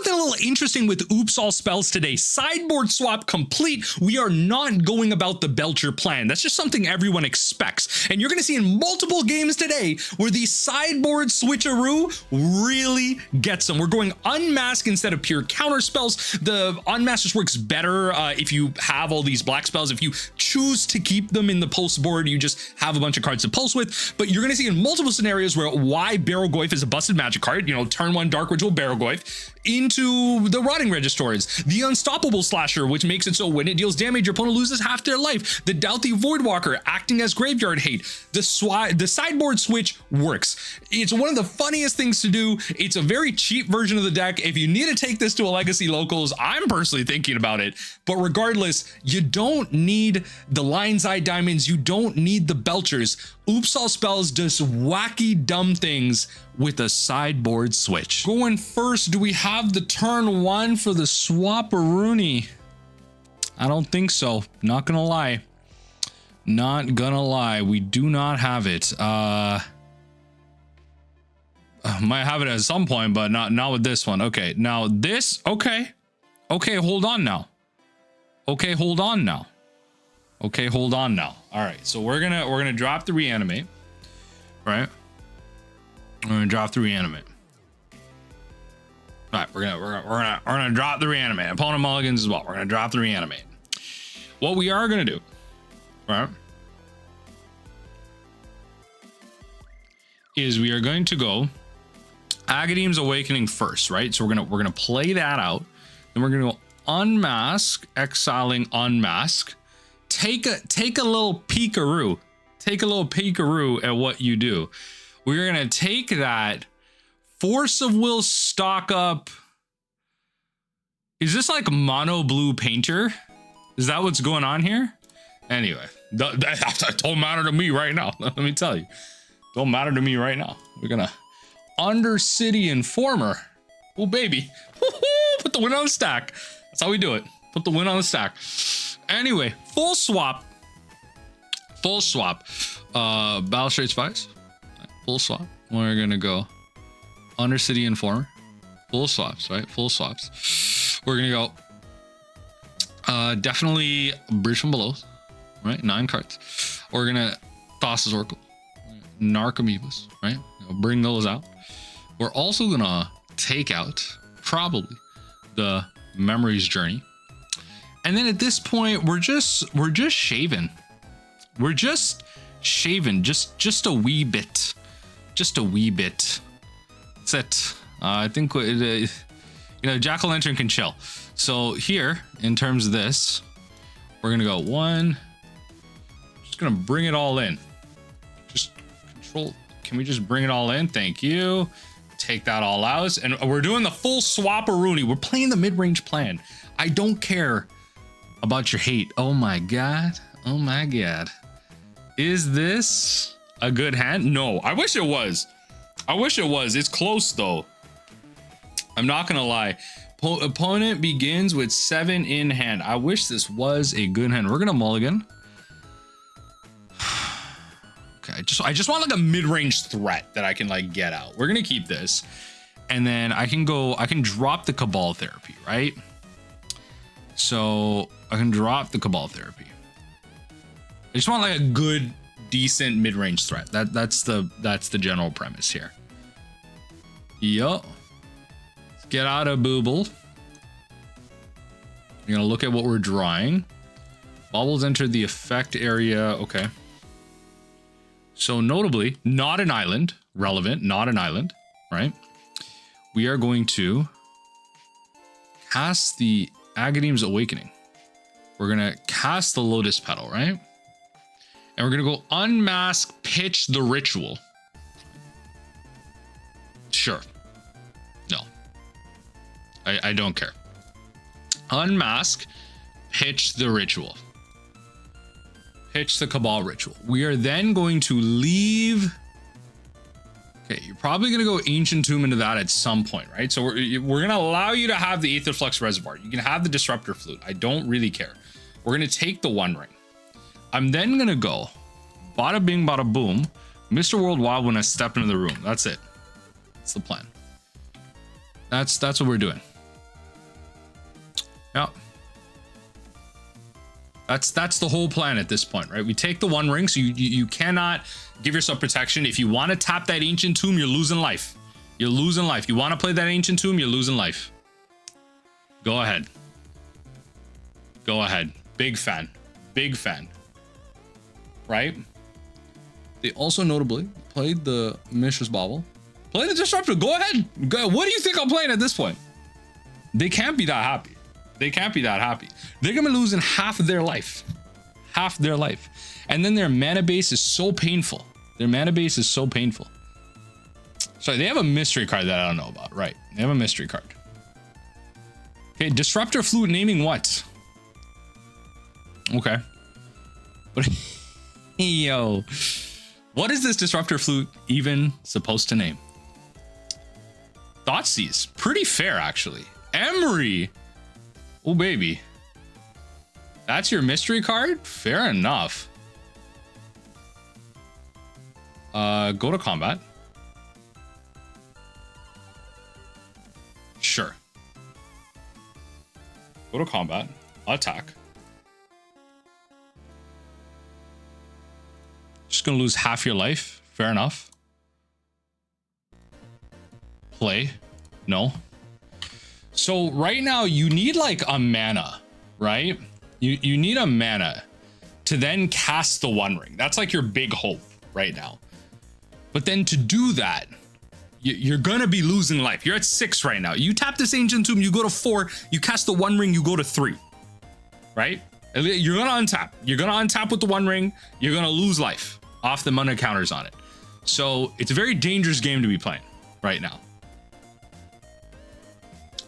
something a little interesting with Oops All Spells today. Sideboard swap complete. We are not going about the Belcher plan. That's just something everyone expects. And you're going to see in multiple games today where the sideboard switcheroo really gets them. We're going Unmask instead of pure counter spells. The Unmask just works better if you have all these black spells. If you choose to keep them in the pulse board, you just have a bunch of cards to pulse with. But you're going to see in multiple scenarios why Barrowgoyf is a busted magic card. You know, turn one Dark Ritual Barrowgoyf into the Rotting Regisaurs, the Unstoppable Slasher, which makes it so when it deals damage, your opponent loses half their life. The Dauthi Voidwalker acting as graveyard hate. The sideboard switch works. It's one of the funniest things to do. It's a very cheap version of the deck. If you need to take this to a Legacy Locals, I'm personally thinking about it. But regardless, you don't need the Lion's Eye Diamonds. You don't need the Belchers. Oops All Spells does wacky dumb things with a sideboard switch. Going first, do we have the turn one for the Swapperoonie? I don't think so. Not gonna lie. Not gonna lie. We do not have it. Might have it at some point, but not with this one. Okay, now this, okay, hold on now. Okay, hold on now. Okay, hold on now. All right, so we're gonna drop the Reanimate, right? We're gonna drop the Reanimate. All right, we're gonna drop the Reanimate. Opponent mulligans as well. We're gonna drop the Reanimate. What we are gonna do, right, is we are going to go Agadeem's Awakening first, right? So we're gonna play that out. Then we're gonna go Unmask, exiling Unmask. Take a little peekaroo. Take a little peekaroo at what you do. We're gonna take that Force of Will stock up. Is this like mono blue painter? Is that what's going on here? Anyway, that don't matter to me right now. Let me tell you, don't matter to me right now. We're gonna Undercity Informer. Oh baby, put the win on the stack. That's how we do it. Put the win on the stack. Anyway, full swap. Balustrade Spies. Full swap. We're gonna go Undercity Informer. Full swaps, right? Full swaps. We're gonna go definitely Bridge from Below, right? 9 cards. We're gonna Thassa's Oracle, Narcomoebas, right? Bring those out. We're also gonna take out probably the Memory's Journey. And then at this point, we're just shaving. We're just shaving, just a wee bit. Just a wee bit. That's it. I think Jack-o'-lantern can chill. So here, in terms of this, we're gonna go 1. Just gonna bring it all in. Just control. Can we just bring it all in? Thank you. Take that all out, and we're doing the full Swapperoonie. We're playing the mid-range plan. I don't care about your hate. Oh my god. Oh my god. Is this a good hand? No, I wish it was. I wish it was. It's close though. I'm not gonna lie. Opponent begins with 7 in hand. I wish this was a good hand. We're gonna mulligan. Okay, I just want like a mid-range threat that I can like get out. We're gonna keep this, and then I can drop the Cabal Therapy, right? So I can drop the Cabal Therapy. I just want like a good, decent mid-range threat. That's the general premise here. Yo, let's get out of Booble. You're gonna look at what we're drawing. Baubles enter the effect area. Okay. So notably, not an island. Relevant, not an island, right? We are going to cast the Agadeem's Awakening. We're gonna cast the Lotus Petal, right? And we're gonna go Unmask, pitch the Ritual. Sure. No. I don't care. Unmask, pitch the Ritual. Pitch the Cabal Ritual. We are then going to leave. Okay, you're probably going to go Ancient Tomb into that at some point, right? So we're going to allow you to have the Aetherflux Reservoir. You can have the Disruptor Flute. I don't really care. We're going to take the One Ring. I'm then going to go bada bing, bada boom, Mr. Worldwide when I step into the room. That's it. That's the plan. That's what we're doing. Yeah. That's the whole plan at this point, right? We take the One Ring, so you cannot give yourself protection. If you want to tap that Ancient Tomb, you're losing life. You're losing life. You want to play that Ancient Tomb, you're losing life. Go ahead. Go ahead. Big fan. Big fan. Right? They also notably played the Mishra's Bauble. Play the Disruptor. Go ahead. Go. What do you think I'm playing at this point? They can't be that happy. They can't be that happy. They're going to be losing half of their life. Half their life. And then their mana base is so painful. Their mana base is so painful. Sorry, they have a mystery card that I don't know about. Right. They have a mystery card. Okay, Disruptor Flute naming what? Okay. But yo, what is this Disruptor Flute even supposed to name? Thoughtseize. Pretty fair, actually. Emery. Oh, baby. That's your mystery card? Fair enough. Go to combat. Sure. Go to combat. Attack. Just gonna lose half your life. Fair enough. Play. No. So right now you need like a mana, right? You need a mana to then cast the One Ring. That's like your big hope right now. But then to do that, you're gonna be losing life. You're at 6 right now. You tap this Ancient Tomb, you go to 4, you cast the One Ring, you go to 3, right? You're gonna untap. You're gonna untap with the One Ring. You're gonna lose life off the mana counters on it. So it's a very dangerous game to be playing right now.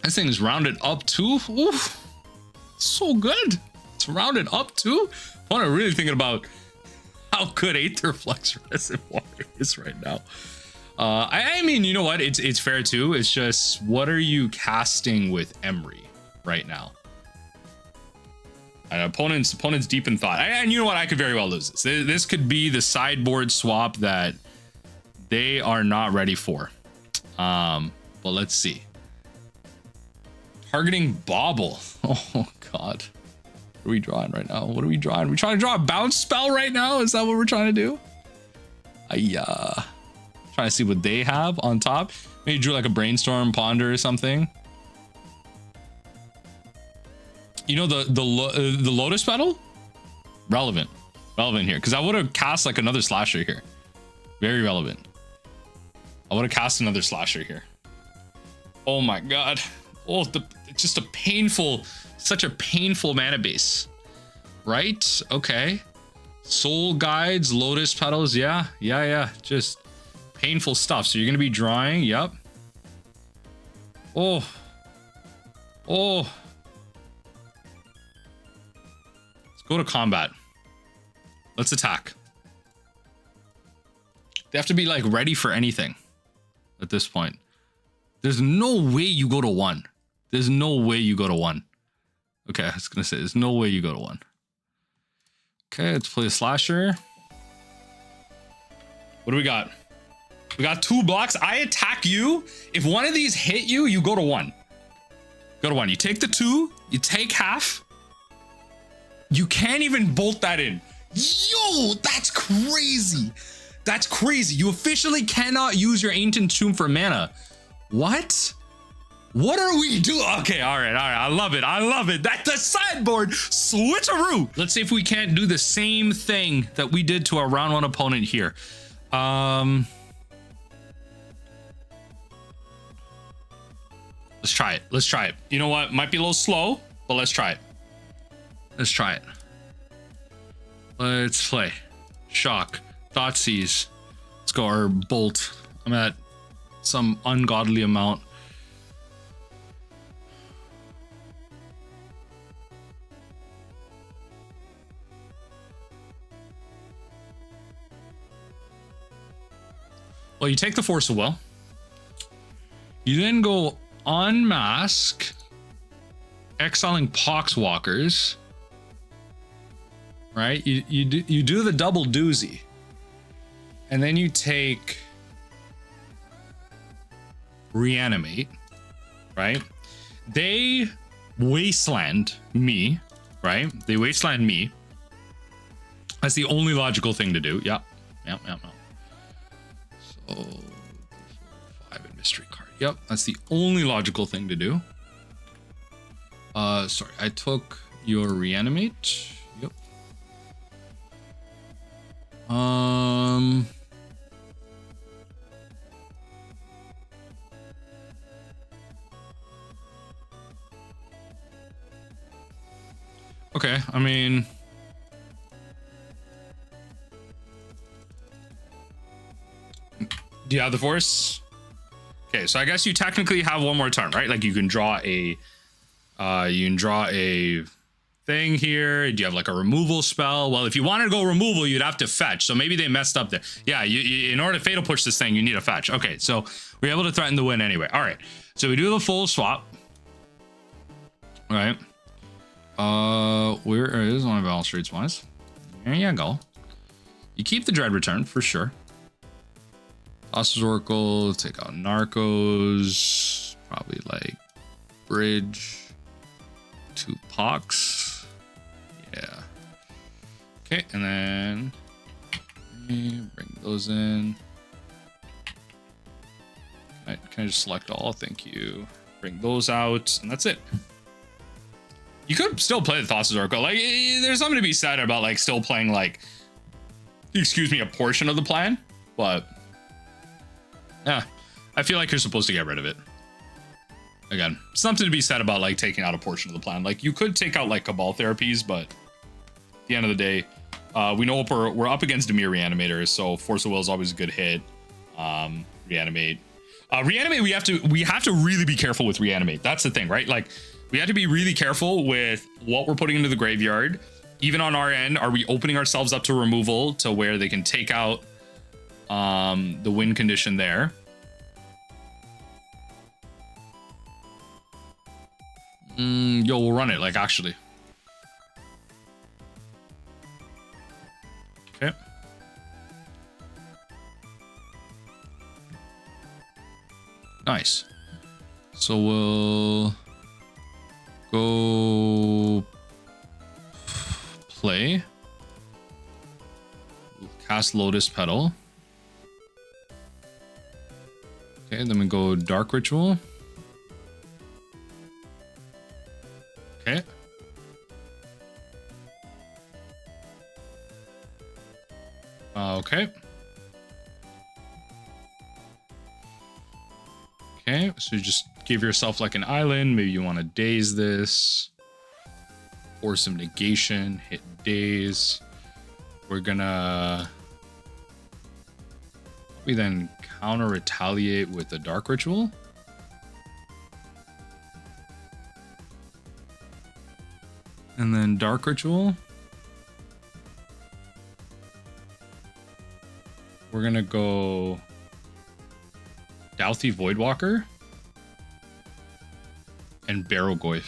This thing is rounded up too. Oof, so good. It's rounded up too. I'm really thinking about how good Aetherflux Reservoir is right now. I mean, you know what? It's fair too. It's just, what are you casting with Emery right now? An opponent's deep in thought. And you know what? I could very well lose this. This could be the sideboard swap that they are not ready for. But let's see. Targeting Bauble. Oh God. What are we drawing right now? What are we drawing? We're trying to draw a bounce spell right now? Is that what we're trying to do? Trying to see what they have on top. Maybe drew like a Brainstorm, Ponder or something. You know, the Lotus Petal? Relevant here. Because I would have cast like another Slasher here. Very relevant. I would have cast another Slasher here. Oh my God. Oh, it's just a painful, such a painful mana base. Right? Okay. Soul Guides, Lotus Petals. Yeah. Just painful stuff. So you're going to be drawing. Yep. Oh. Let's go to combat. Let's attack. They have to be like ready for anything at this point. There's no way you go to 1. There's no way you go to 1. Okay, I was gonna say there's no way you go to 1. Okay, let's play a Slasher. What do we got? We got 2 blocks. I attack you. If one of these hit you, you go to 1. Go to 1. You take the 2. You take half. You can't even bolt that in. Yo, that's crazy. That's crazy. You officially cannot use your Ancient Tomb for mana. What? What are we doing? Okay, all right. I love it. That's the sideboard switcheroo. Let's see if we can't do the same thing that we did to our round 1 opponent here. Let's try it. You know what? Might be a little slow, but let's try it. Let's play. Shock. Thoughtseize. Let's go. Or Bolt. I'm at some ungodly amount. Well, you take the Force of Will. You then go Unmask, exiling Poxwalkers. Right? You do the double doozy. And then you take Reanimate, right? They wasteland me, right? They wasteland me. That's the only logical thing to do. Yeah. So 5 and mystery card. Yep, that's the only logical thing to do. Sorry, I took your reanimate. Yep. Okay, I mean, do you have the force? Okay, so I guess you technically have one more turn, right? Like you can draw a thing here. Do you have like a removal spell? Well, if you wanted to go removal, you'd have to fetch. So maybe they messed up there. Yeah, you in order to fatal push this thing, you need a fetch. Okay, so we're able to threaten the win anyway. All right, so we do the full swap. All right. Where is one of Balustrade Spies? There you go. You keep the Dread Return for sure. Thassa Oracle, take out Narcos, probably like Bridge, 2 Pox. Yeah. Okay, and then bring those in. Can I just select all? Thank you. Bring those out, and that's it. You could still play the Thassa Oracle. Like, there's something to be said about like still playing like, excuse me, a portion of the plan, but yeah, I feel like you're supposed to get rid of it. Again, something to be said about like taking out a portion of the plan. Like you could take out like Cabal Therapies, but at the end of the day, we know we're up against Dimir Reanimators, so Force of Will is always a good hit. Reanimate. Reanimate, we have to really be careful with Reanimate. That's the thing, right? Like we have to be really careful with what we're putting into the graveyard. Even on our end, are we opening ourselves up to removal to where they can take out the win condition there? Yo, we'll run it, like, actually. Okay. Nice. So we'll go play. We'll cast Lotus Petal. Okay, then we go Dark Ritual. Okay. Okay. Okay, so you just give yourself like an island. Maybe you want to daze this. Or some negation, hit daze. We're gonna we then counter retaliate with the Dark Ritual. And then Dark Ritual. We're gonna go Dauthi Voidwalker and Barrowgoyf.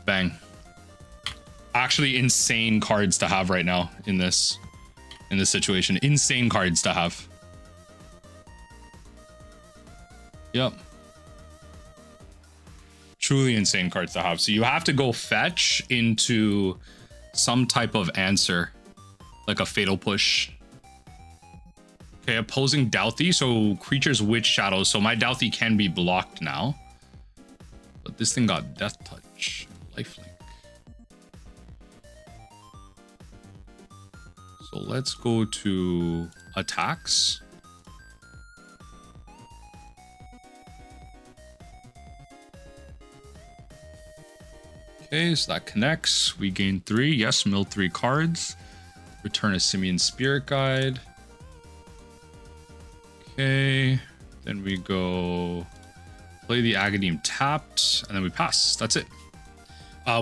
Bang. Actually insane cards to have right now in this situation. Insane cards to have. Yep. Truly insane cards to have. So you have to go fetch into some type of answer, like a fatal push. Okay, opposing Dauthi, so creatures with shadows. So my Dauthi can be blocked now. But this thing got Death Touch, lifelink. So let's go to attacks. Okay, so that connects. We gain 3. Yes, mill 3 cards. Return a Simian Spirit Guide. Okay, then we go play the Agadeem tapped, and then we pass. That's it.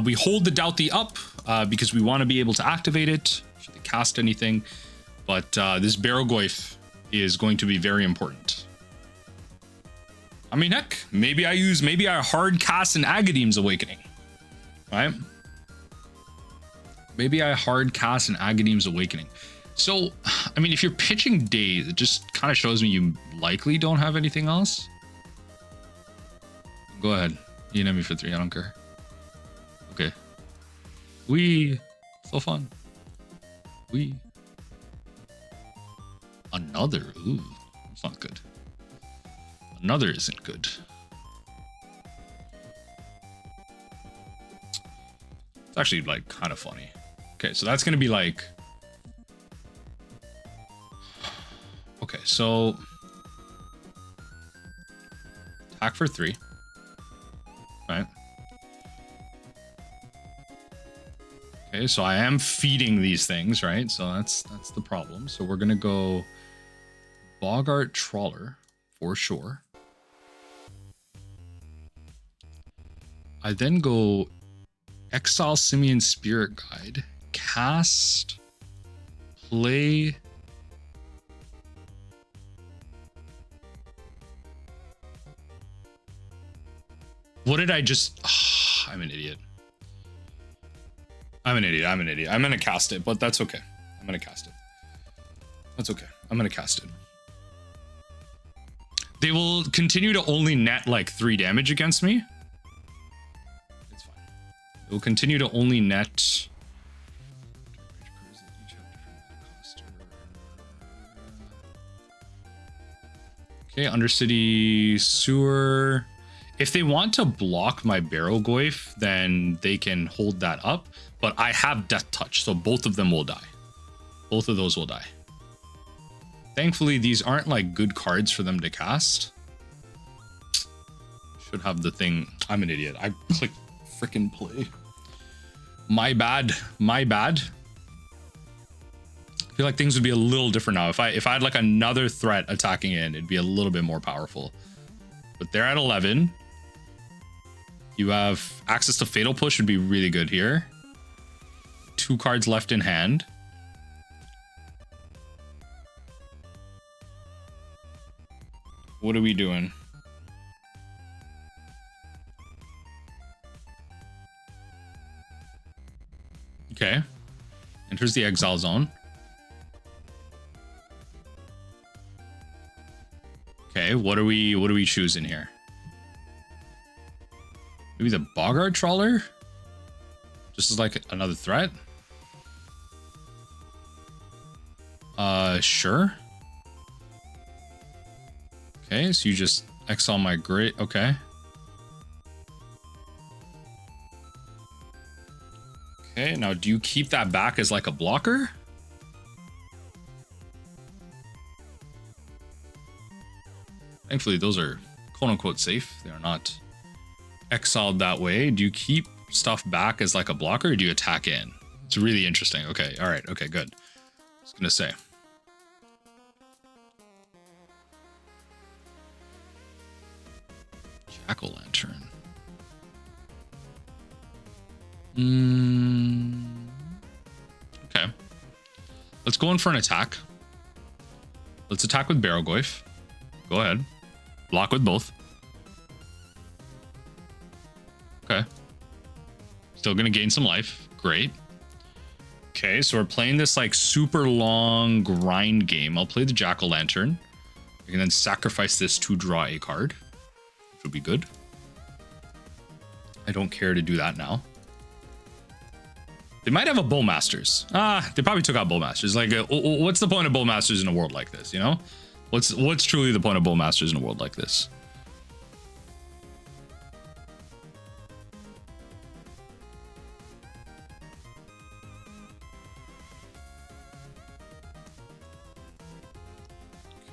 We hold the Dauthi up because we want to be able to activate it should they cast anything. But this Barrowgoyf is going to be very important. I mean, heck, maybe I hard cast an Agadeem's Awakening. Right? Maybe I hard cast an Agadeem's Awakening. So, I mean, if you're pitching Daze, it just kind of shows me you likely don't have anything else. Go ahead. You know me for 3. I don't care. Okay. We so fun. We another. Ooh, it's not good. Another isn't good. It's actually like kind of funny. Okay, so that's gonna be like. Okay, so attack for 3. Right. Okay, so I am feeding these things, right? So that's the problem. So we're gonna go Boggart Trawler for sure. I then go Exile Simian Spirit Guide, cast, play. What did I just? Oh, I'm an idiot. I'm an idiot. I'm an idiot. I'm gonna cast it, but that's okay. I'm gonna cast it. That's okay. I'm gonna cast it. They will continue to only net like 3 damage against me. It's fine. It will continue to only net. Okay, Undercity Sewer. If they want to block my Barrowgoyf, then they can hold that up. But I have Death Touch, so both of them will die. Both of those will die. Thankfully, these aren't like good cards for them to cast. Should have the thing. I'm an idiot. I clicked freaking play. My bad. My bad. I feel like things would be a little different now. If I had like another threat attacking in, it'd be a little bit more powerful. But they're at 11. You have access to Fatal Push would be really good here. 2 cards left in hand. What are we doing? Okay. Enters the exile zone. Okay, what are we choosing here? Maybe the Boggart Trawler? Just as like another threat? Sure. Okay, so you just exile my great. Okay. Okay, now do you keep that back as like a blocker? Thankfully, those are quote unquote safe. They are not exiled that way. Do you keep stuff back as like a blocker or do you attack in? It's really interesting. Okay, all right, okay, good. I was gonna say. Jack-o'-lantern. Okay. Let's go in for an attack. Let's attack with Barrowgoyf. Go ahead. Block with both. Okay. Still gonna gain some life. Great. Okay, so we're playing this like super long grind game. I'll play the Jack-o'-lantern. I can then sacrifice this to draw a card, which would be good. I don't care to do that now. They might have a Bowmasters. They probably took out Bowmasters. Like, what's the point of Bowmasters in a world like this, you know? What's truly the point of Bowmasters in a world like this?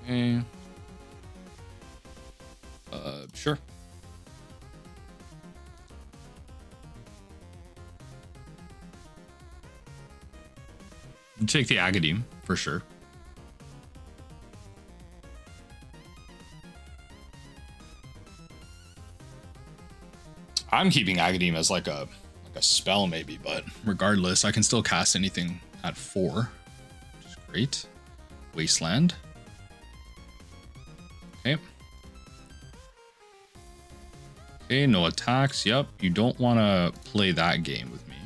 Okay. Sure. Take the Agadeem for sure. I'm keeping Agadeem as like a spell maybe, but regardless, I can still cast anything at 4, which is great. Wasteland. Okay. Okay, no attacks. Yep, you don't want to play that game with me.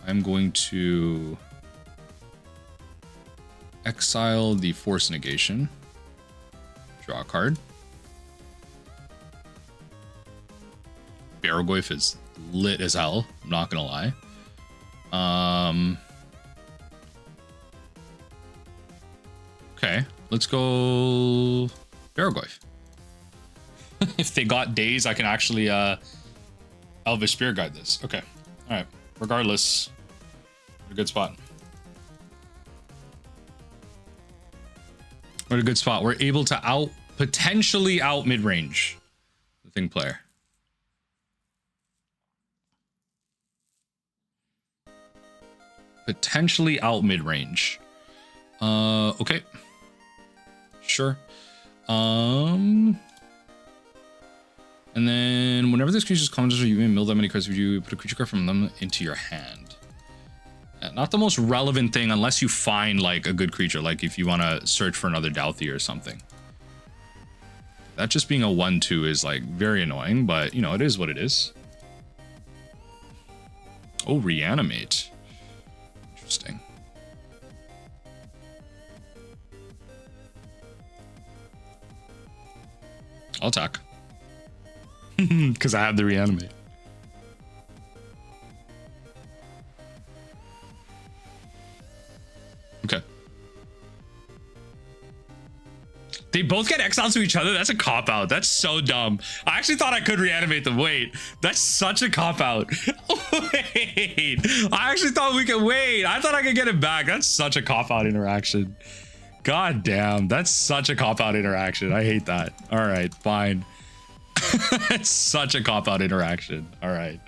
I'm going to exile the Force Negation. Draw a card. Barrowgoyf is lit as hell. I'm not gonna lie. Okay, let's go Barrowgoyf. If they got days, I can actually Elvish Spirit Guide this. Okay, all right. Regardless, a good spot. We're at a good spot. We're able to potentially out mid-range the thing player. Potentially out mid-range. Okay. Sure. And then whenever this creature's commons or you may mill that many cards, you put a creature card from them into your hand. Not the most relevant thing unless you find like a good creature, like if you want to search for another Dauthi or something. That just being a 1/2 is like very annoying, but you know, it is what it is. Oh, Reanimate. Interesting. I'll attack. Because I have the Reanimate. Okay. They both get exiled to each other? That's a cop-out. That's so dumb. I actually thought I could reanimate them. Wait, that's such a cop-out. Wait, I actually thought we could wait. I thought I could get it back. That's such a cop-out interaction. God damn, that's such a cop-out interaction. I hate that. All right, fine. It's such a cop-out interaction. All right.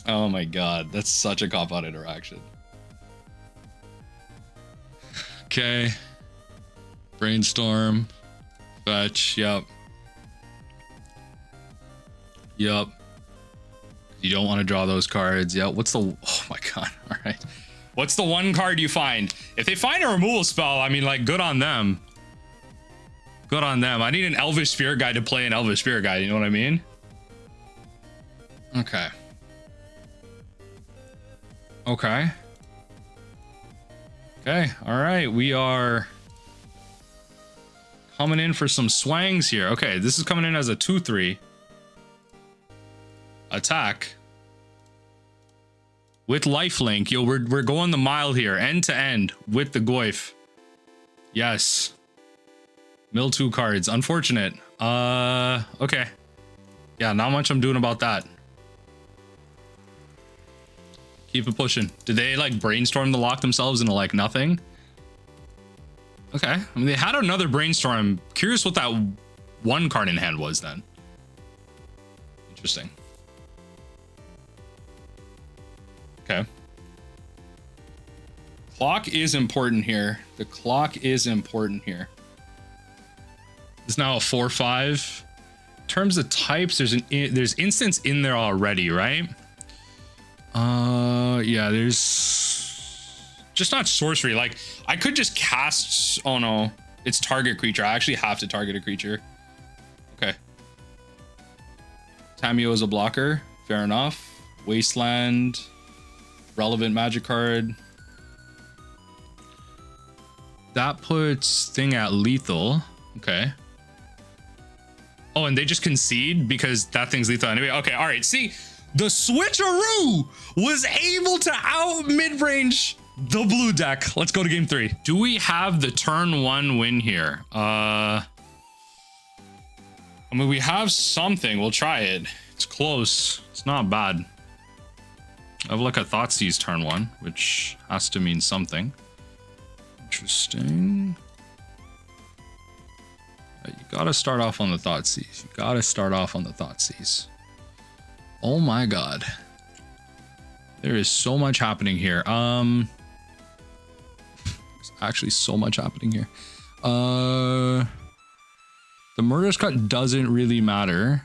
Oh my God, that's such a cop-out interaction. Okay. Brainstorm. Fetch. Yep. Yep. You don't want to draw those cards. Yep. What's the... Oh my God. All right. What's the one card you find? If they find a removal spell, I mean, like, good on them. Good on them. I need an Elvish Spirit Guide to play an Elvish Spirit Guide. You know what I mean? Okay. Okay. Okay. All right. We are coming in for some swangs here. Okay. This is coming in as a 2/3 attack with lifelink. Yo, we're going the mile here, end to end with the Goyf. Yes. Mill 2 cards. Unfortunate. Okay. Yeah, not much I'm doing about that. Keep it pushing. Did they like brainstorm to lock themselves into like nothing? Okay. I mean, they had another brainstorm. Curious what that one card in hand was then. Interesting. Okay. Clock is important here. The clock is important here. It's now a 4/5. In terms of types, there's instance in there already, right? Yeah, there's just not sorcery. Like I could just cast. Oh no, it's target creature. I actually have to target a creature. Okay. Tamiyo is a blocker. Fair enough. Wasteland. Relevant magic card. That puts thing at lethal. Okay. Oh, and they just concede because that thing's lethal anyway. Okay, all right. See, the switcheroo was able to out mid-range the blue deck. Let's go to game 3. Do we have the turn 1 win here? I mean, we have something. We'll try it. It's close. It's not bad. I have like a Thoughtseize turn 1, which has to mean something. Interesting. You gotta start off on the Thoughtseize. You gotta start off on the Thoughtseize. Oh my God. There is so much happening here. There's actually so much happening here. The Murderous Cut doesn't really matter.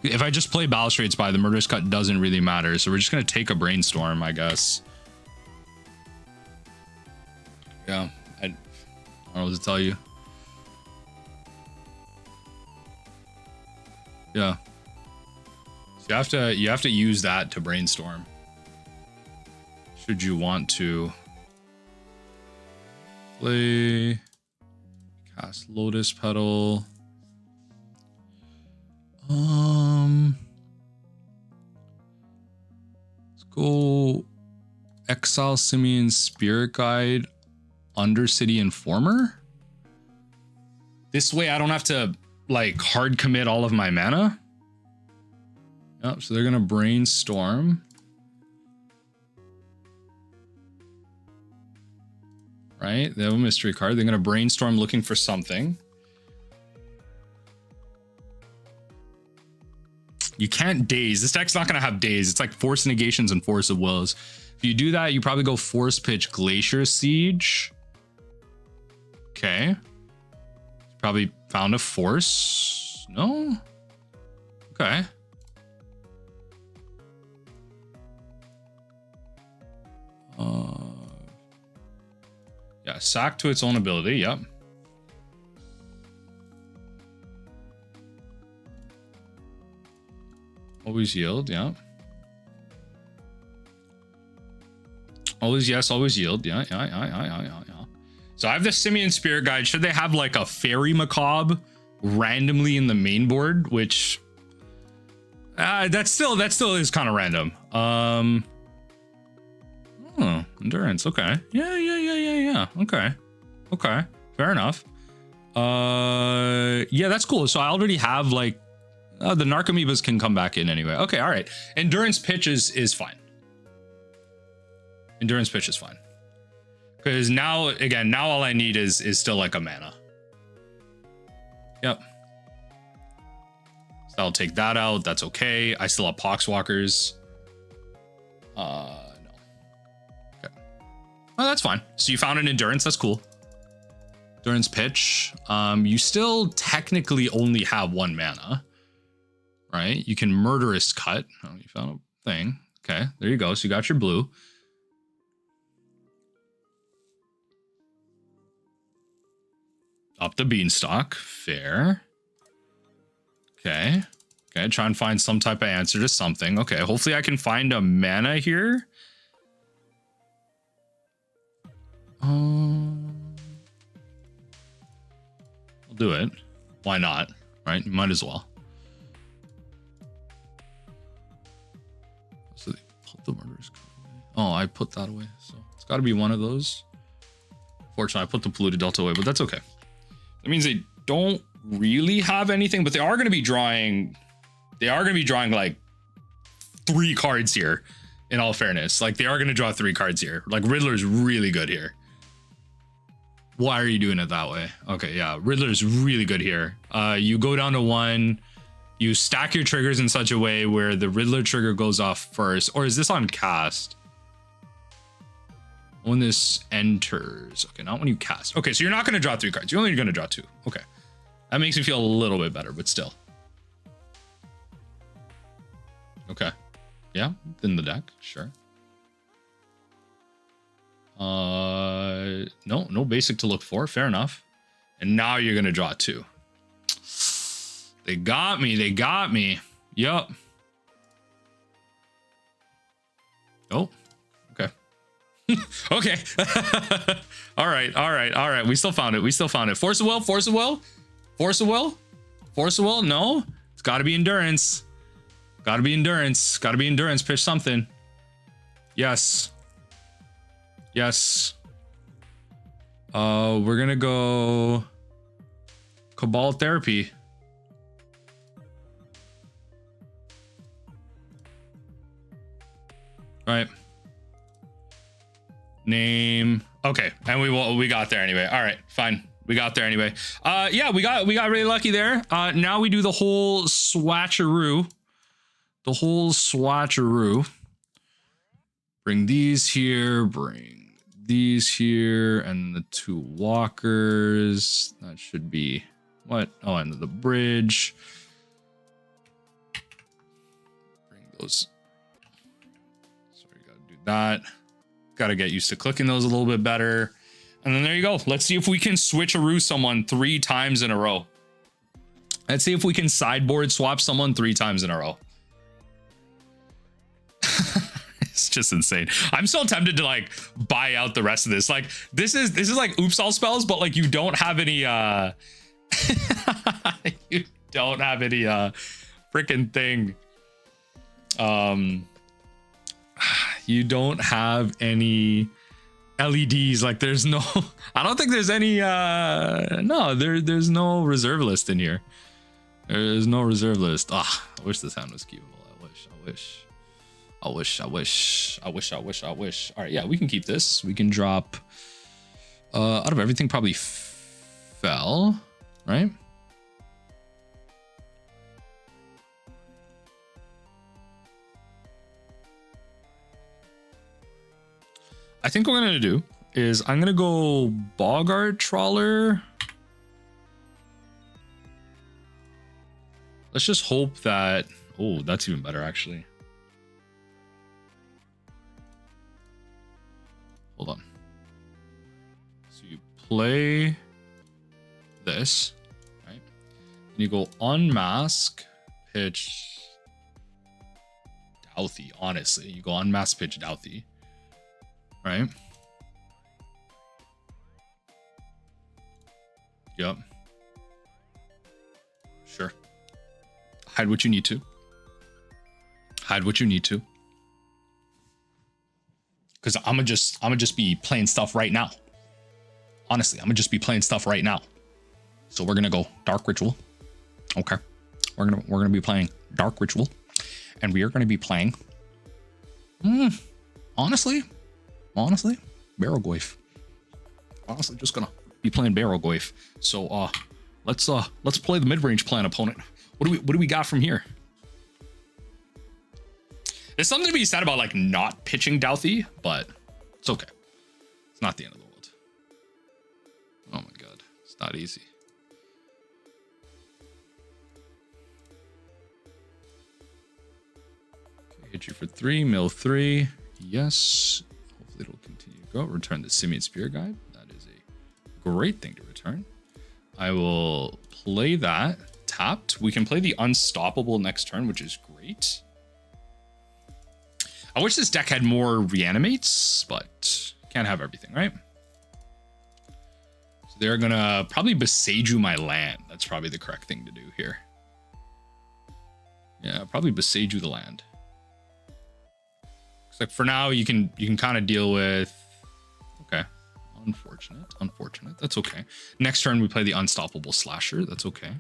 If I just play Balustrade Spy, the Murderous Cut doesn't really matter. So we're just gonna take a Brainstorm, I guess. Yeah, I don't know what to tell you. Yeah. So you have to use that to brainstorm. Should you want to play, cast Lotus Petal. Let's go Exile Simian Spirit Guide, Undercity Informer. This way I don't have to like hard commit all of my mana. Yep, so they're gonna brainstorm. Right? They have a mystery card. They're gonna brainstorm looking for something. You can't daze. This deck's not gonna have daze. It's like Force Negations and Force of Wills. If you do that, you probably go Force Pitch Glacier Siege. Okay. Probably found a force. No? Okay. Yeah, sack to its own ability. Yep. Always yield. Yeah. Always yes, always yield. Yeah. So I have the Simian Spirit Guide. Should they have like a Fairy Macabre randomly in the main board, which that still is kind of random. Oh, endurance. Okay. Yeah. Okay. Fair enough. Yeah, that's cool. So I already have like the Narcomoebas can come back in anyway. Okay, all right. Endurance Pitch is fine. Endurance Pitch is fine. Because now, again, now all I need is still like a mana. Yep. So I'll take that out. That's okay. I still have Poxwalkers. No. Okay. Oh, that's fine. So you found an endurance. That's cool. Endurance Pitch. You still technically only have one mana, right? You can Murderous Cut. Oh, you found a thing. Okay, there you go. So you got your blue. Up the Beanstalk. Fair. Okay. Okay, try and find some type of answer to something. Okay, hopefully I can find a mana here. I'll do it. Why not? Right? You might as well. So they put the murderers. Oh, I put that away. So it's got to be one of those. Fortunately, I put the polluted delta away, but that's okay. That means they don't really have anything, but they are going to be drawing. They are going to be drawing like 3 cards here. In all fairness, like they are going to draw 3 cards here. Like Riddler's really good here. Why are you doing it that way? Okay, yeah, Riddler's really good here. You go down to 1. You stack your triggers in such a way where the Riddler trigger goes off first. Or is this on cast? When this enters. Okay, not when you cast. Okay, so you're not going to draw 3 cards. You're only going to draw 2. Okay. That makes me feel a little bit better, but still. Okay. Yeah, in the deck. Sure. No basic to look for. Fair enough. And now you're going to draw 2. They got me. They got me. Yup. Oh, okay. Okay. All right. We still found it. Force of Will. No, it's got to be endurance. Gotta be endurance. Pitch something. Yes. We're gonna go Cabal Therapy. Right. Name. Okay, and we got there anyway. All right, fine. We got there anyway. Yeah, we got really lucky there. Now we do the whole swatcheroo. Bring these here, and the 2 walkers. That should be what? Oh, and the bridge. Bring those. Sorry, gotta do that. Gotta get used to clicking those a little bit better. And then there you go. Let's see if we can switcheroo someone 3 times in a row. Let's see if we can sideboard swap someone 3 times in a row. It's just insane. I'm so tempted to like buy out the rest of this. Like this is like oops all spells, but like you don't have any you don't have any freaking thing. You don't have any LEDs. Like there's no, I don't think there's any, no, there's no reserve list in here. There's no reserve list. Ah, I wish this hand was keepable. I wish. All right, yeah, we can keep this. We can drop, out of everything, probably Fell, right? I think what we're gonna do is I'm gonna go Boggart Trawler. Let's just hope that, oh, that's even better actually. Hold on. So you play this, right? And you go Unmask, pitch Dauthi, honestly. You go Unmask, pitch Dauthi. Right? Yep. Sure. Hide what you need to. Hide what you need to. Because I'm gonna just be playing stuff right now. Honestly, I'm gonna just be playing stuff right now. So we're gonna go Dark Ritual. Okay. We're gonna be playing Dark Ritual. And we are gonna be playing honestly, Barrowgoyf. Honestly, just gonna be playing Barrowgoyf. So let's play the mid-range plan opponent. What do we got from here? There's something to be said about like not pitching Dauthi, but it's okay. It's not the end of the world. Oh my god, it's not easy. Okay, hit you for 3, mill 3. Yes. Hopefully it'll continue to go. Return the Simian Spear Guide. That is a great thing to return. I will play that tapped. We can play the Unstoppable next turn, which is great. I wish this deck had more Reanimates, but can't have everything, right? So they're gonna probably Beseiju my land. That's probably the correct thing to do here. Yeah, probably Beseiju the land. It's like for now, you can kind of deal with. Okay, unfortunate. That's okay. Next turn we play the Unstoppable Slasher. That's okay.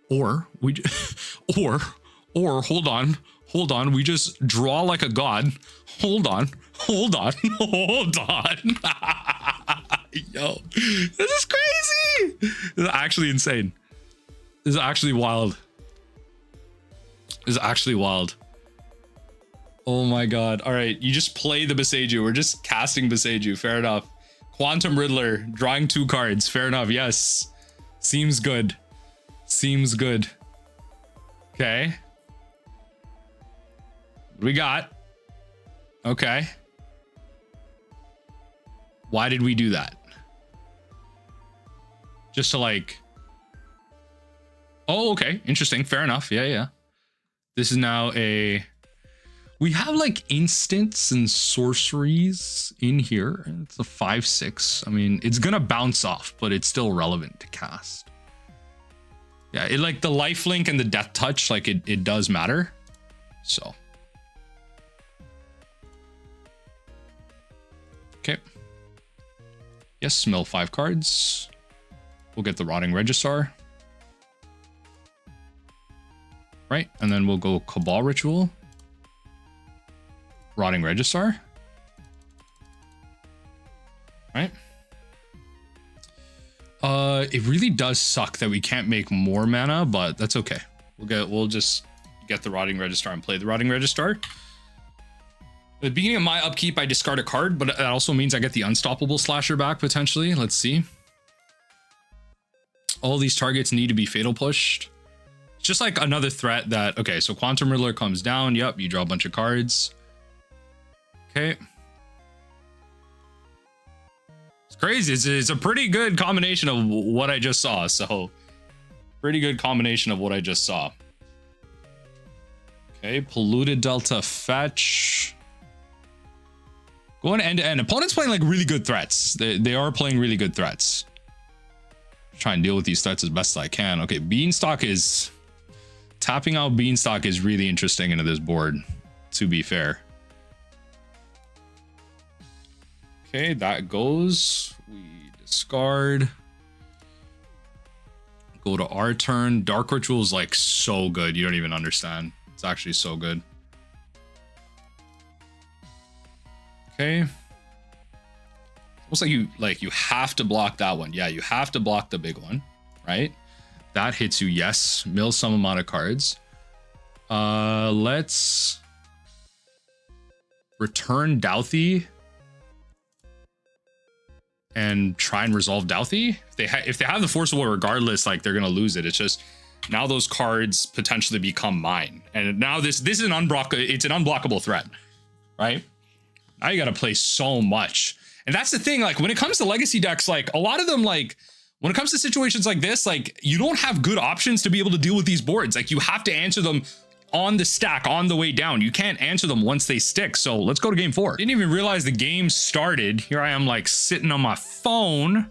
Or we, or hold on. We just draw like a god. Hold on. Yo, this is crazy. This is actually insane. This is actually wild. Oh my god. All right, you just play the Beseiju. We're just casting Beseiju. Fair enough. Quantum Riddler, drawing 2 cards. Fair enough. Yes. Seems good. Okay. We got. Okay. Why did we do that? Just to like. Oh, okay. Interesting. Fair enough. Yeah. This is now a. We have like instants and sorceries in here. It's a 5/6. I mean, it's gonna bounce off, but it's still relevant to cast. Yeah, it like the lifelink and the death touch, like it does matter. So. Okay. Yes, mill 5 cards. We'll get the Rotting Regisaur. Right, and then we'll go Cabal Ritual. Rotting Regisaur. Right. It really does suck that we can't make more mana, but that's okay. We'll just get the Rotting Regisaur and play the Rotting Regisaur. At the beginning of my upkeep, I discard a card, but that also means I get the Unstoppable Slasher back potentially. Let's see. All these targets need to be fatal pushed. It's just like another threat that, okay, so Quantum Riddler comes down. Yep, you draw a bunch of cards. Okay. It's crazy. It's a pretty good combination of what I just saw. So pretty good combination of what I just saw. Okay, Polluted Delta fetch. Going end to end. Opponent's playing like really good threats. They are playing really good threats. Try and deal with these threats as best as I can. Okay, Beanstalk is tapping out Beanstalk is really interesting into this board, to be fair. Okay, that goes. We discard. Go to our turn. Dark Ritual is like so good. You don't even understand. It's actually so good. Okay. Almost like you have to block that one. Yeah, you have to block the big one, right? That hits you. Yes, mill some amount of cards. Let's return Dauthi and try and resolve Dauthi. If they have the Force of Will, regardless, like they're gonna lose it. It's just now those cards potentially become mine, and now this is an unblockable threat, right? Now you got to play so much, and that's the thing. Like when it comes to legacy decks, like a lot of them, like when it comes to situations like this, like you don't have good options to be able to deal with these boards. Like you have to answer them on the stack on the way down. You can't answer them once they stick. So let's go to game 4. Didn't even realize the game started. Here I am like sitting on my phone.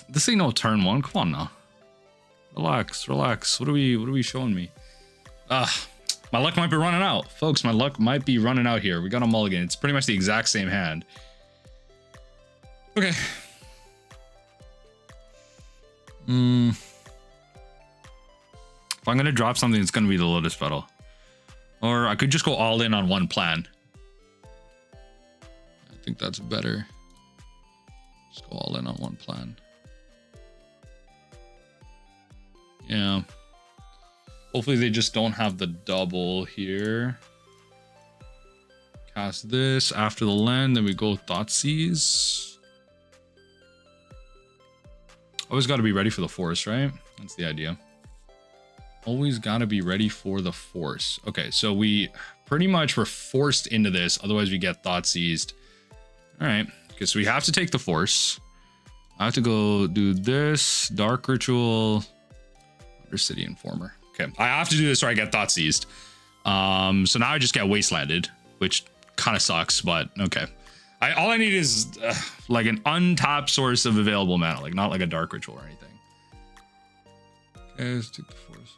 This ain't no turn 1. Come on now. Relax. What are we showing me? My luck might be running out. Folks, my luck might be running out here. We got a mulligan. It's pretty much the exact same hand. Okay. If I'm going to drop something, it's going to be the Lotus Petal. Or I could just go all in on one plan. I think that's better. Just go all in on one plan. Yeah. Hopefully they just don't have the double here. Cast this after the land, then we go Thoughtseize. Always got to be ready for the force, right? That's the idea. Always got to be ready for the force. Okay, so we pretty much were forced into this. Otherwise, we get Thoughtseized. All right. Okay, so we have to take the force. I have to go do this. Dark Ritual. Undercity Informer. Okay, I have to do this or I get Thoughtseized. So now I just get Wastelanded, which kind of sucks, but okay. All I need is like an untapped source of available mana, like not like a Dark Ritual or anything. Okay, let's take the force.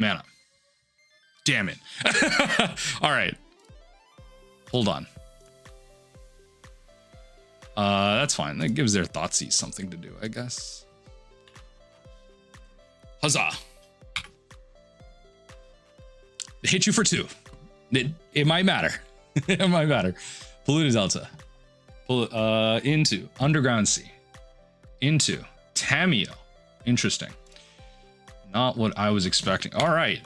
Mana. Damn it. All right. Hold on. That's fine. That gives their Thoughtseize something to do, I guess. Huzzah. They hit you for 2. It might matter. It might matter. Polluted Delta. Into Underground Sea. Into Tamiyo. Interesting. Not what I was expecting. All right.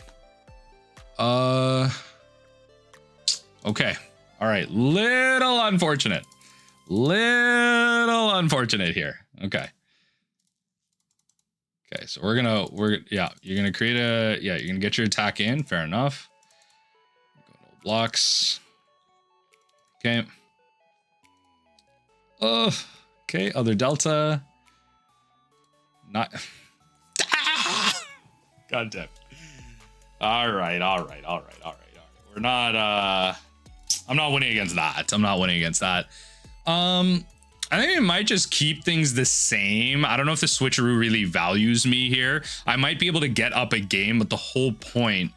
Okay. All right. Little unfortunate here. Okay. Okay. So you're gonna create you're gonna get your attack in. Fair enough. Go to blocks. Okay. Okay. Other Delta. Not. God damn. All right. We're not I'm not winning against that. I think it might just keep things the same. I don't know if the switcheroo really values me here. I might be able to get up a game, but the whole point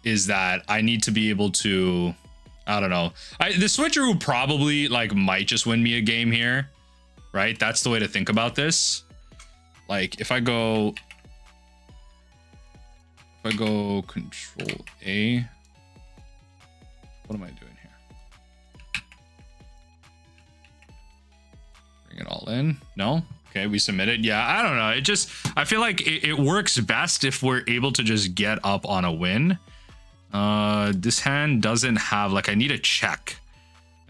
is that I need to be able to, I don't know. The switcheroo probably like might just win me a game here, right? That's the way to think about this. Like if I go Control A, what am I doing here? Bring it all in. No? Okay, we submitted. Yeah, I don't know. I feel like it works best if we're able to just get up on a win. This hand doesn't have, like, I need a check.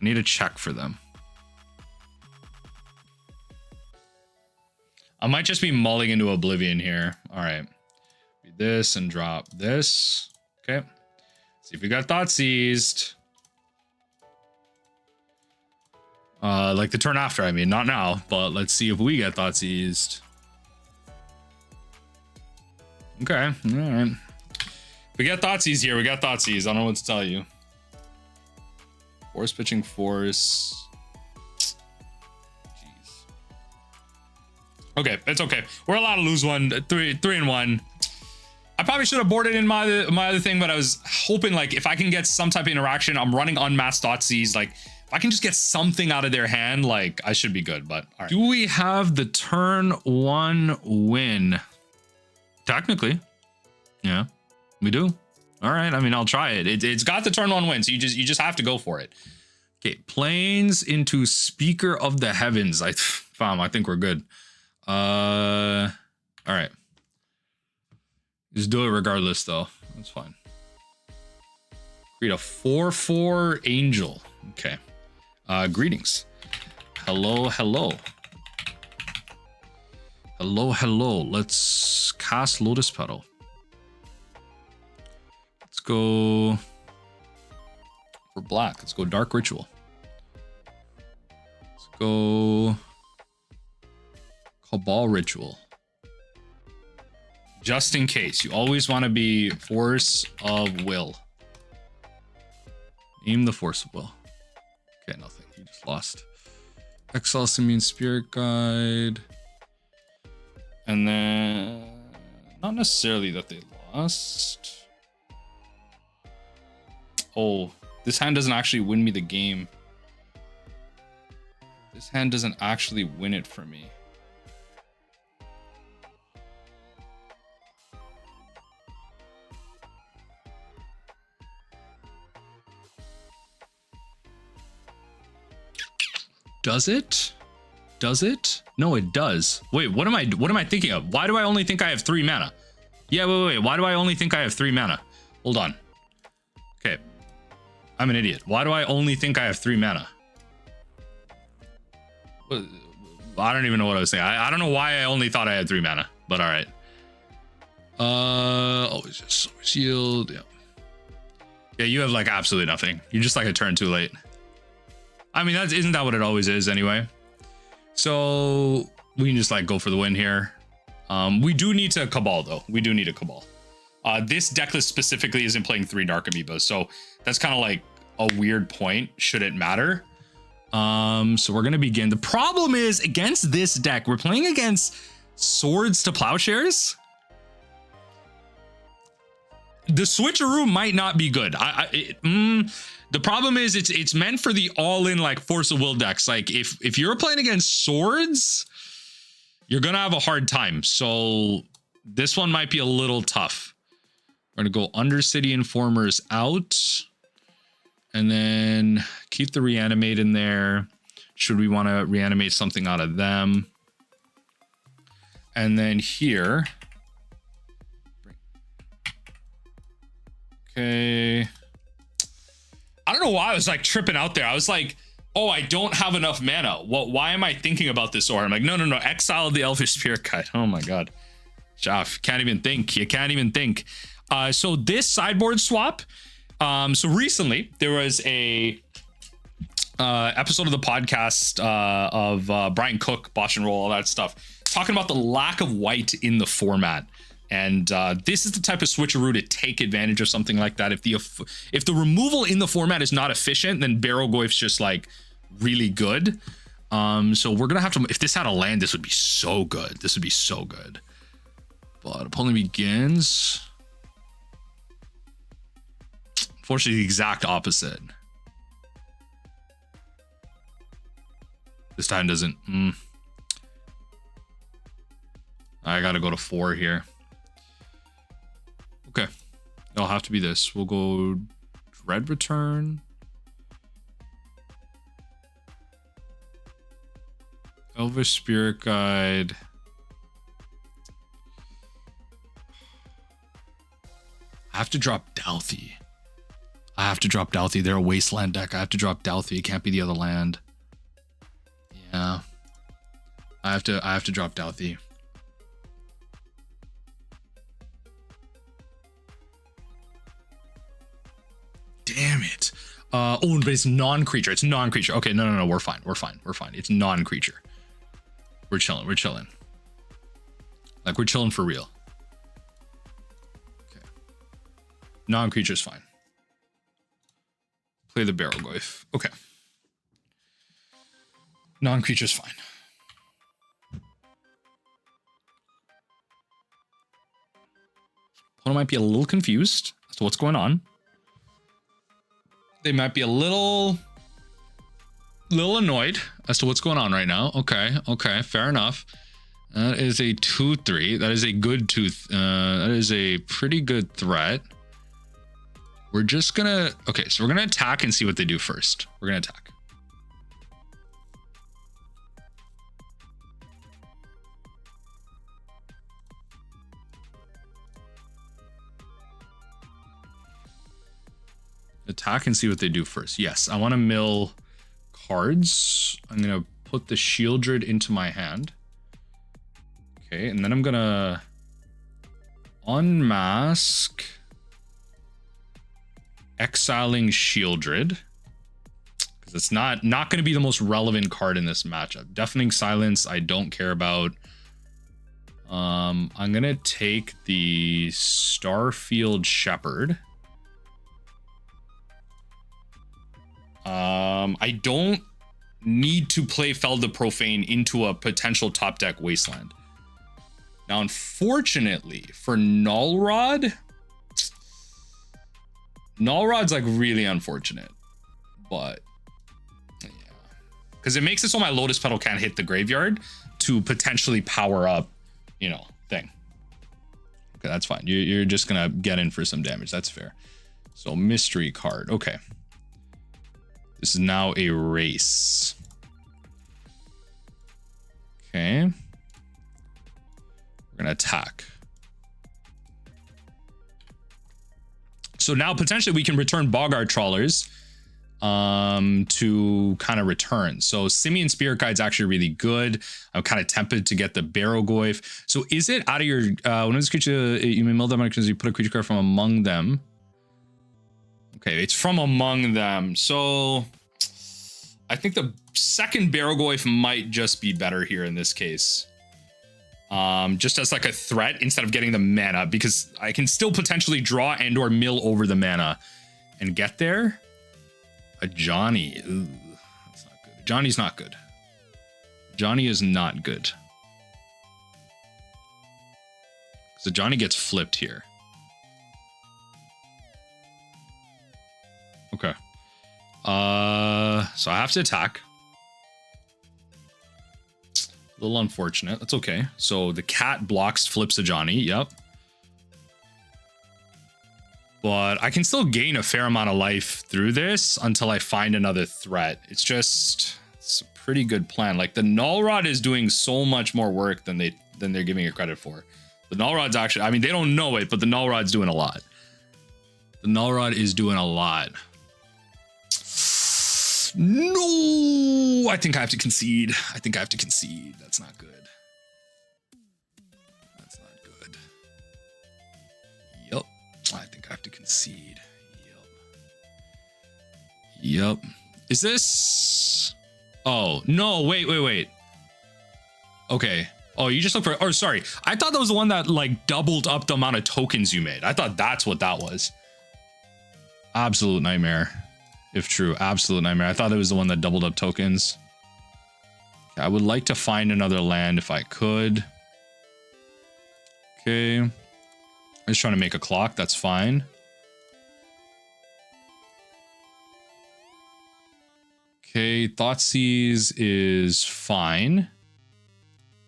I need a check for them. I might just be mulling into Oblivion here. All right. This and drop this. Okay. See if we got Thoughtseized. Like the turn after, I mean, not now, but let's see if we get Thoughtseized. Okay. All right. We got Thoughtseize here. We got Thoughtseize. I don't know what to tell you. Force pitching force. Jeez. Okay, it's okay. We're allowed to lose one. 3-1. I probably should have boarded in my other thing, but I was hoping like if I can get some type of interaction, I'm running Unmask Thoughtseize, like if I can just get something out of their hand, like I should be good. But all right. Do we have the turn 1 win? Technically, yeah, we do. All right, I mean, I'll try it. It's got the turn 1 win, so you just have to go for it. Okay, planes into Speaker of the Heavens. I think we're good. All right. Just do it regardless, though. That's fine. Create a 4/4 angel. Okay. Greetings. Hello, hello. Hello, hello. Let's cast Lotus Petal. Let's go for black. Let's go Dark Ritual. Let's go Cabal Ritual. Just in case. You always want to be Force of Will. Aim the Force of Will. Okay, nothing. You just lost. Exile Simian Spirit Guide. And then... Not necessarily that they lost. Oh, this hand doesn't actually win me the game. This hand doesn't actually win it for me. Does it? Does it? No, it does. Wait, what am I thinking of? Why do I only think I have 3 mana? Yeah, wait. Why do I only think I have 3 mana? Hold on. Okay. I'm an idiot. Why do I only think I have 3 mana? I don't even know what I was saying. I don't know why I only thought I had 3 mana, but all right. Always just shield. Yeah. Yeah, you have like absolutely nothing. You're just like a turn too late. I mean, isn't that what it always is anyway? So we can just like go for the win here. We do need to Cabal though. We do need a Cabal. This decklist specifically isn't playing 3 Narcomoebas, so that's kind of like a weird point. Should it matter? So we're gonna begin. The problem is against this deck, we're playing against Swords to Plowshares. The switcheroo might not be good. The problem is it's meant for the all-in like Force of Will decks. Like if you're playing against Swords, you're gonna have a hard time. So this one might be a little tough. We're gonna go Undercity Informers out, and then keep the Reanimate in there. Should we want to reanimate something out of them? And then here. Okay. I don't know why I was like tripping out there. I was like, oh, I don't have enough mana. Why am I thinking about this? Or I'm like, no. Exile the Elvish Spirit Guide. Oh my God. Shaff, can't even think. You can't even think. So this sideboard swap. So recently there was a episode of the podcast of Brian Cook, Bosch and Roll, all that stuff, talking about the lack of white in the format. And this is the type of switcheroo to take advantage of something like that. If the removal in the format is not efficient, then Barrowgoyf's just like really good. So we're gonna have to. If this had a land, this would be so good. This would be so good. But opponent begins. Unfortunately, the exact opposite. This time doesn't. I gotta go to 4 here. Okay, it'll have to be this. We'll go Dread Return. Elvish Spirit Guide. I have to drop Dauthi. They're a wasteland deck. I have to drop Dauthi. It can't be the other land. Yeah. I have to drop Dauthi. Damn it. Oh, but it's non-creature. It's non-creature. Okay, no. We're fine. It's non-creature. We're chilling. Like, we're chilling for real. Okay. Non-creature's fine. Play the Barrowgoyf. Okay. Non-creature's fine. Opponent might be a little confused as to what's going on. They might be a little annoyed as to what's going on right now. Okay, fair enough. That is a 2/3. That is a good that is a pretty good threat. We're just gonna, okay, so we're gonna attack and see what they do first. We're gonna attack. Attack and see what they do first. Yes, I want to mill cards. I'm gonna put the Sheoldred into my hand. Okay, and then I'm gonna unmask, exiling Sheoldred, because it's not going to be the most relevant card in this matchup. Deafening Silence I don't care about. I'm gonna take the Starfield Shepherd. I don't need to play Fell the Profane into a potential top deck Wasteland. Now, unfortunately for Null Rod's like really unfortunate, but yeah, because it makes it so my Lotus Petal can't hit the graveyard to potentially power up, you know, thing. Okay, that's fine. You're just gonna get in for some damage. That's fair. So mystery card. Okay. This is now a race. Okay. We're gonna attack. So now potentially we can return Boggart Trawlers to kind of return. So Simian Spirit Guide's actually really good. I'm kind of tempted to get the Barrowgoyf. So is it out of your when this creature you may mill them because you put a creature card from among them? Okay, it's from among them. So I think the second Barrowgoyf might just be better here in this case. Just as like a threat instead of getting the mana, because I can still potentially draw and or mill over the mana and get there. A Johnny. Ooh, that's not good. Johnny's not good. Johnny is not good. So Johnny gets flipped here. Okay. So I have to attack. A little unfortunate. That's okay. So the cat blocks, flips a Johnny. Yep. But I can still gain a fair amount of life through this until I find another threat. It's a pretty good plan. Like the Null Rod is doing so much more work than they're giving it credit for. The Null Rod's actually, I mean, they don't know it, but the Null Rod's doing a lot. The Null Rod is doing a lot. No, I think I have to concede. That's not good. That's not good. Yep. I think I have to concede. Yep. Is this? Oh, no, wait. Okay. Oh, you just look for, oh, sorry. I thought that was the one that like doubled up the amount of tokens you made. I thought that's what that was. Absolute nightmare. If true, absolute nightmare. I thought it was the one that doubled up tokens. Okay, I would like to find another land if I could. Okay. I'm just trying to make a clock. That's fine. Okay, Thoughtseize is fine.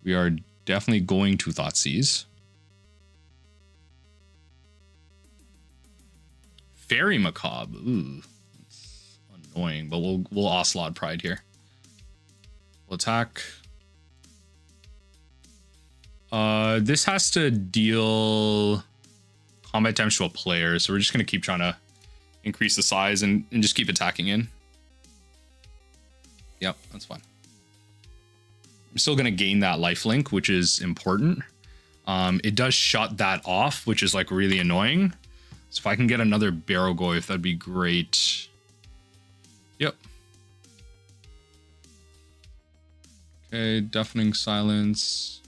We are definitely going to Thoughtseize. Fairy Macabre. Ooh. Annoying, but we'll Ocelot Pride here. We'll attack. This has to deal combat damage to a player, so we're just gonna keep trying to increase the size and just keep attacking in. Yep, that's fine. I'm still gonna gain that lifelink, which is important. It does shut that off, which is like really annoying. So if I can get another Barrowgoyf, that'd be great. Yep. Okay, Deafening Silence.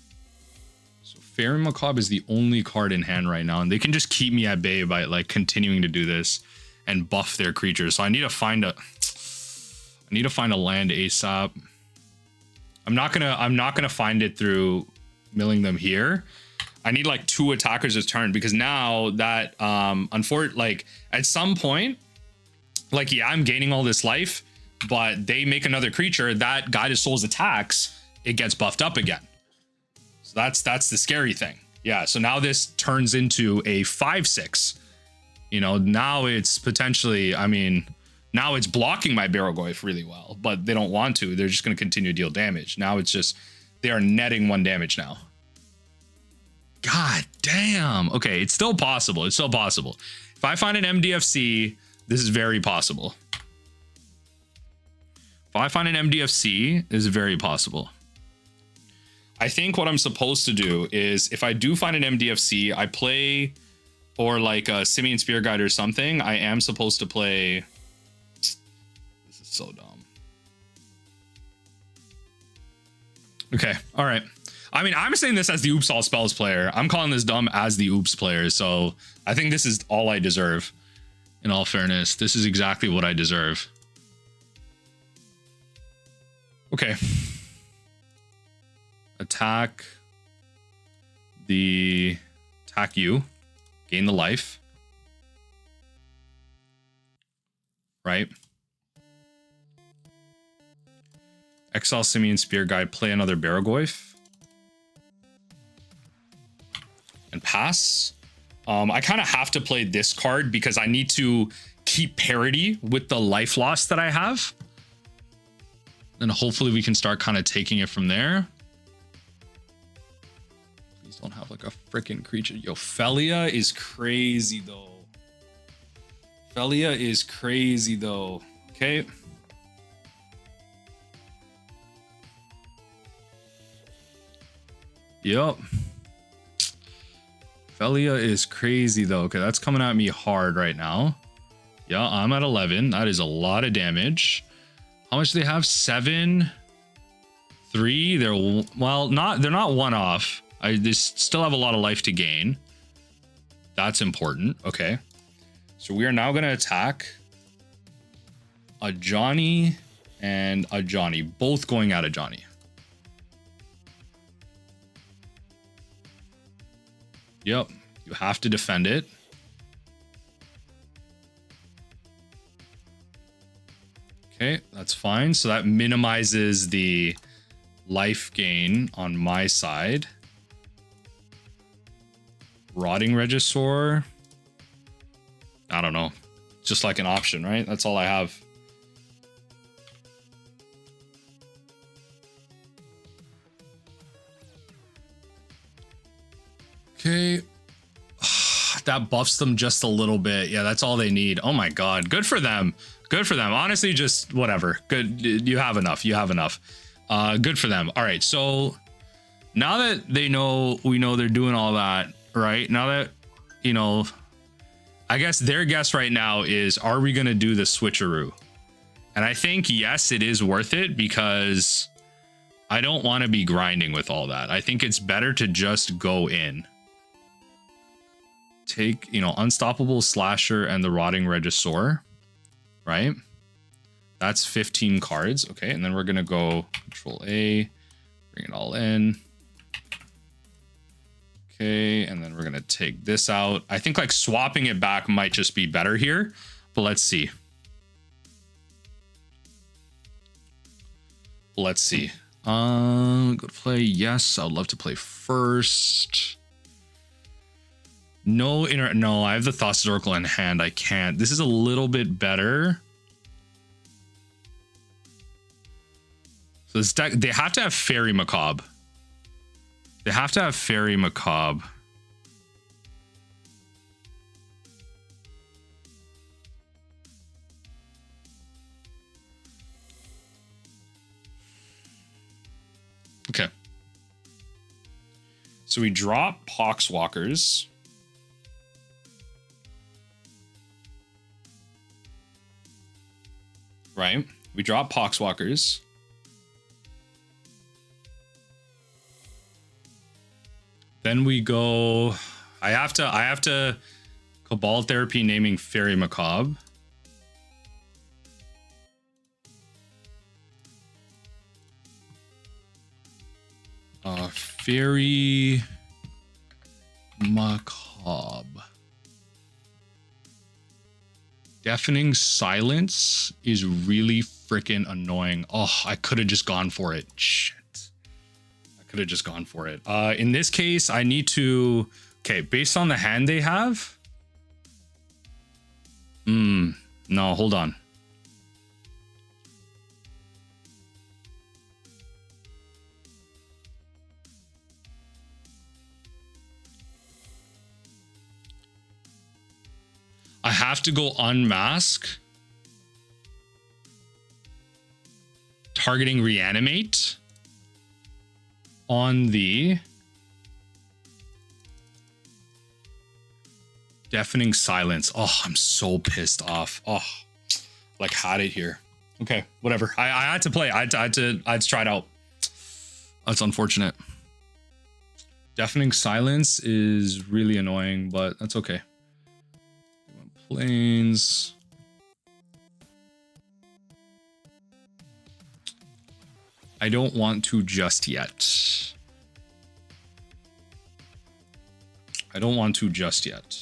So Fairy Macabre is the only card in hand right now, and they can just keep me at bay by like continuing to do this and buff their creatures. So I need to find a land ASAP. I'm not gonna find it through milling them here. I need like 2 attackers a turn, because now that like at some point, like, yeah, I'm gaining all this life, but they make another creature that Guided Souls attacks, it gets buffed up again. So that's the scary thing. Yeah, so now this turns into a 5/6. You know, now it's potentially, I mean, now it's blocking my Barrowgoyf really well, but they don't want to. They're just going to continue to deal damage. Now it's just, they are netting 1 damage now. God damn. Okay, it's still possible. It's still possible. If I find an MDFC, this is very possible. If I find an MDFC, this is very possible. I think what I'm supposed to do is, if I do find an MDFC, I play, or like a Simian Spear Guide or something, I am supposed to play. This is so dumb. Okay, all right. I mean, I'm saying this as the Oops All Spells player. I'm calling this dumb as the Oops player, so I think this is all I deserve. In all fairness, this is exactly what I deserve. Okay. Attack you, gain the life, right? Exile Simian Spear Guide, play another Barrowgoyf, and pass. I kind of have to play this card because I need to keep parity with the life loss that I have. And hopefully we can start kind of taking it from there. Please don't have like a freaking creature. Yo, Felia is crazy though. Felia is crazy though. Okay. Yep. Felia is crazy though. Okay, that's coming at me hard right now. Yeah, I'm at 11. That is a lot of damage. How much do they have? 7, 3. They're not 1 off. They still have a lot of life to gain. That's important. Okay. So we are now going to attack a Johnny and a Johnny, both going at a Johnny. Yep, you have to defend it. Okay, that's fine. So that minimizes the life gain on my side. Rotting Regisaur. I don't know. Just like an option, right? That's all I have. Okay. That buffs them just a little bit. Yeah, that's all they need. Oh my god. Good for them. Good for them. Honestly, just whatever. Good. You have enough. You have enough. Good for them. All right. So now that we know they're doing all that, right? Now that, you know, I guess their guess right now is, are we going to do the switcheroo? And I think, yes, it is worth it because I don't want to be grinding with all that. I think it's better to just go in. Take, you know, Unstoppable Slasher and the Rotting Regisaur, right? That's 15 cards. Okay, and then we're gonna go Control A, bring it all in. Okay, and then we're gonna take this out. I think like swapping it back might just be better here, but let's see. Let's see. Go to play. Yes, I would love to play first. No, I have the Thoughtseize Oracle in hand. I can't. This is a little bit better. So this deck, they have to have Fairy Macabre. They have to have Fairy Macabre. Okay. So we drop Poxwalkers. Right? We drop Poxwalkers. Then we go. I have to Cabal Therapy naming Fairy Macabre. Fairy. Macabre. Deafening Silence is really freaking annoying. Oh, I could have just gone for it. Shit. I could have just gone for it. In this case, I need to... Okay, based on the hand they have... No, hold on. I have to go Unmask. Targeting Reanimate on the Deafening Silence. Oh, I'm so pissed off. Oh, like had it here. Okay, whatever. I had to play. I had to try it out. That's unfortunate. Deafening Silence is really annoying, but that's okay. Planes. I don't want to just yet. I don't want to just yet.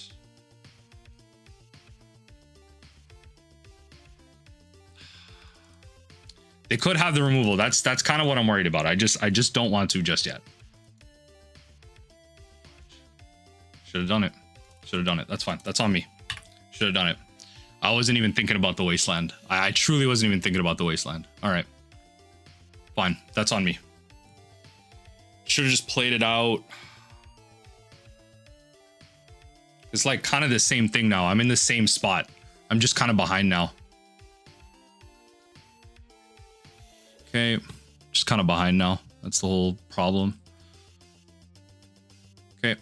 They could have the removal. That's kind of what I'm worried about. I just don't want to just yet. Should have done it. Should have done it. That's fine. That's on me. Should have done it. I wasn't even thinking about the Wasteland. I truly wasn't even thinking about the Wasteland. All right. Fine. That's on me. Should have just played it out. It's like kind of the same thing now. I'm in the same spot. I'm just kind of behind now. Okay. Just kind of behind now. That's the whole problem. Okay.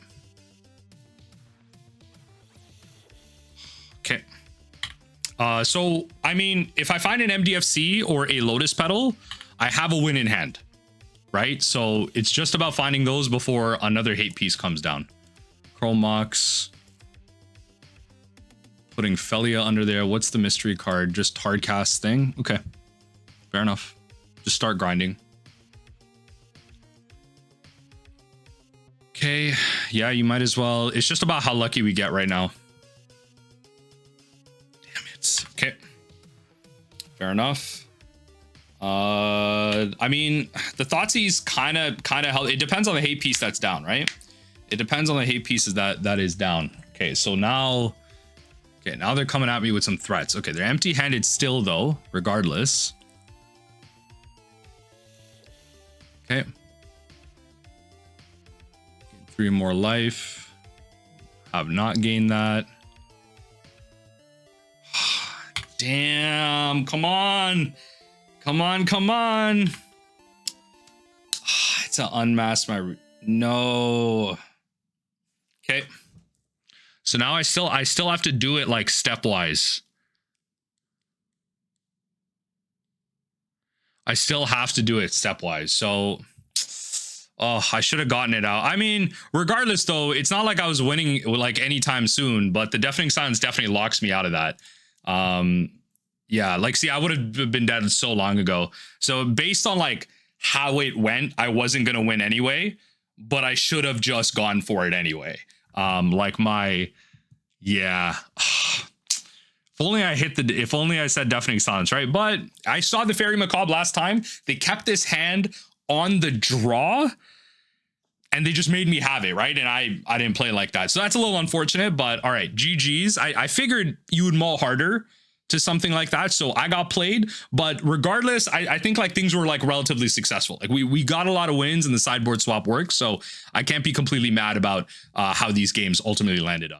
Okay. So, I mean, if I find an MDFC or a Lotus Petal, I have a win in hand, right? So it's just about finding those before another hate piece comes down. Chromox. Putting Felia under there. What's the mystery card? Just hard cast thing? Okay. Fair enough. Just start grinding. Okay. Yeah, you might as well. It's just about how lucky we get right now. Okay, fair enough. I mean, the Thoughtseize kind of help. It depends on the hate piece that's down, right? It depends on the hate pieces that is down. Okay, so now, okay, now they're coming at me with some threats. Okay, they're empty-handed still though, regardless. Okay, gain 3 more life. Have not gained that. Damn, come on. Come on, come on. It's an unmask my no. Okay. So now I still have to do it like stepwise. I still have to do it stepwise. So I should have gotten it out. I mean, regardless though, it's not like I was winning like anytime soon, but the Deafening Silence definitely locks me out of that. Yeah, like, see, I would have been dead so long ago. So based on like how it went, I wasn't going to win anyway, but I should have just gone for it anyway. Like my, yeah, if only I hit the, if only I said Deafening Silence, right? But I saw the Fairy Macabre last time. They kept this hand on the draw and they just made me have it, right? And I didn't play like that. So that's a little unfortunate, but all right, GG's. I figured you would mull harder to something like that. So I got played, but regardless, I think like things were like relatively successful. Like we got a lot of wins and the sideboard swap worked. So I can't be completely mad about how these games ultimately landed up.